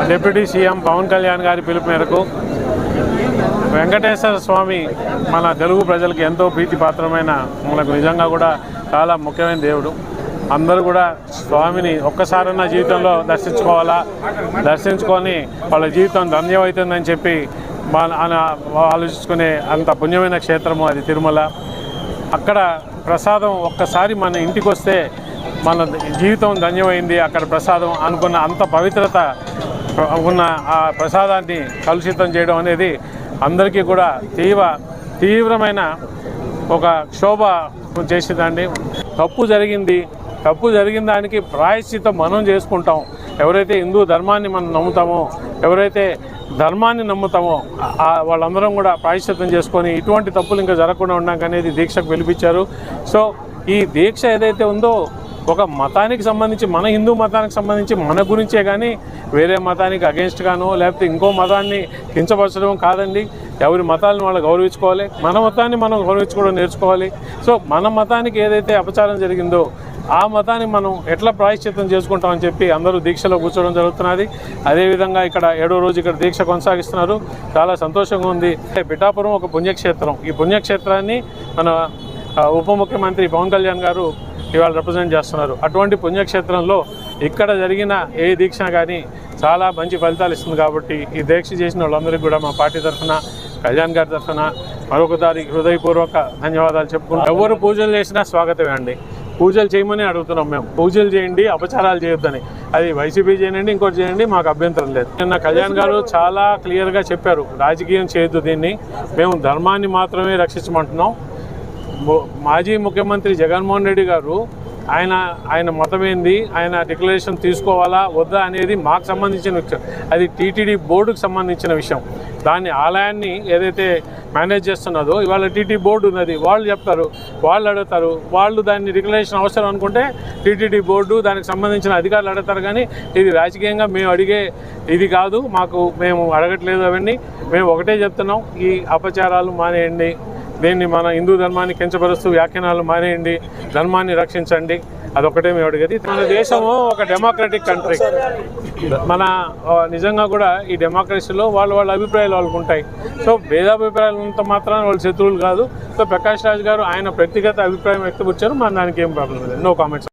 Deputy CM Pawan Kalyan గారి పిలుపు మేరకు వెంకటేశ్వర స్వామి మన తెలుగు ప్రజలకు ఎంతో ప్రీతిపాత్రమైన, మనకు నిజంగా కూడా చాలా ముఖ్యమైన దేవుడు. అందరూ కూడా స్వామిని ఒక్కసారన్నా జీవితంలో దర్శించుకొని వాళ్ళ జీవితం ధన్యమవుతుందని చెప్పి ఆలోచించుకునే అంత పుణ్యమైన క్షేత్రము అది తిరుమల. అక్కడ ప్రసాదం ఒక్కసారి మన ఇంటికి వస్తే మన జీవితం ధన్యమైంది. అక్కడ ప్రసాదం అనుకున్న అంత పవిత్రత ఉన్న ఆ ప్రసాదాన్ని కలుషితం చేయడం అనేది అందరికీ కూడా తీవ్రమైన ఒక క్షోభ చేసేదండి. తప్పు జరిగిన దానికి ప్రాయశ్చిత్తం మనం చేసుకుంటాం. ఎవరైతే హిందూ ధర్మాన్ని మనం నమ్ముతామో, ఎవరైతే ధర్మాన్ని నమ్ముతామో వాళ్ళందరం కూడా ప్రాయశ్చిత్తం చేసుకొని ఇటువంటి తప్పులు ఇంకా జరగకుండా ఉండడానికి అనేది దీక్షకు పిలిపించారు. సో ఈ దీక్ష ఏదైతే ఉందో ఒక మతానికి సంబంధించి, మన హిందూ మతానికి సంబంధించి మన గురించే కానీ వేరే మతానికి అగెన్స్ట్ గానో లేకపోతే ఇంకో మతాన్ని కించపరచడం కాదండి. ఎవరి మతాలను వాళ్ళు గౌరవించుకోవాలి, మన మతాన్ని మనం గౌరవించుకోవడం నేర్చుకోవాలి. సో మన మతానికి ఏదైతే అపచారం జరిగిందో ఆ మతాన్ని మనం ఎట్లా ప్రాయశ్చిత్తం చేసుకుంటామని చెప్పి అందరూ దీక్షలో కూర్చోవడం జరుగుతున్నది. అదేవిధంగా ఇక్కడ 7వ రోజు ఇక్కడ దీక్ష కొనసాగిస్తున్నారు. చాలా సంతోషంగా ఉంది. పిఠాపురం ఒక పుణ్యక్షేత్రం. ఈ పుణ్యక్షేత్రాన్ని మన ఉప ముఖ్యమంత్రి పవన్ కళ్యాణ్ గారు ఇవాళ రిప్రజెంట్ చేస్తున్నారు. అటువంటి పుణ్యక్షేత్రంలో ఇక్కడ జరిగిన ఏ దీక్ష కానీ చాలా మంచి ఫలితాలు ఇస్తుంది. కాబట్టి ఈ దీక్ష చేసిన వాళ్ళందరికీ కూడా మా పార్టీ తరఫున, కళ్యాణ్ గారి తరఫున మరొకసారి హృదయపూర్వక ధన్యవాదాలు చెప్పుకుంటాం. ఎవరు పూజలు చేసినా స్వాగతమే అండి. పూజలు చేయమని అడుగుతున్నాం మేము. పూజలు చేయండి, అపచారాలు చేయొద్దని. అది వైసీపీ చేయండి, ఇంకోటి చేయండి, మాకు అభ్యంతరం లేదు. నిన్న కళ్యాణ్ గారు చాలా క్లియర్గా చెప్పారు, రాజకీయం చేయొద్దు, దీన్ని మేము ధర్మాన్ని మాత్రమే రక్షించమంటున్నాం. మాజీ ముఖ్యమంత్రి జగన్మోహన్ రెడ్డి గారు ఆయన మతం ఏంది, ఆయన డిక్లరేషన్ తీసుకోవాలా వద్దా అనేది మాకు సంబంధించిన విషయం. అది టీటీడీ బోర్డుకు సంబంధించిన విషయం. దాన్ని ఆలయాన్ని ఏదైతే మేనేజ్ చేస్తున్నదో ఇవాళ టీటీ బోర్డు ఉన్నది, వాళ్ళు చెప్తారు, వాళ్ళు అడుగుతారు. వాళ్ళు దాన్ని డిక్లరేషన్ అవసరం అనుకుంటే టీటీడీ బోర్డు దానికి సంబంధించిన అధికారులు అడుగుతారు. కానీ ఇది రాజకీయంగా మేము అడిగే ఇది కాదు, మేము అడగట్లేదు అవన్నీ. మేము ఒకటే చెప్తున్నాం, ఈ అపచారాలు మానేయండి, దీన్ని మన హిందూ ధర్మాన్ని కించపరుస్తూ వ్యాఖ్యానాలు మానేయండి, ధర్మాన్ని రక్షించండి, అదొకటే మేము అడిగేది. మన దేశము ఒక డెమోక్రటిక్ కంట్రీ. మన నిజంగా కూడా ఈ డెమోక్రసీలో వాళ్ళ అభిప్రాయాలు వాళ్ళకు ఉంటాయి. సో భేదాభిప్రాయాలు ఉన్నంత మాత్రాన వాళ్ళు శత్రువులు కాదు. సో ప్రకాష్ రాజ్ గారు ఆయన వ్యక్తిగత అభిప్రాయం వ్యక్తపరిచారు, మన దానికి ఏం ప్రాబ్లం లేదు. No comments.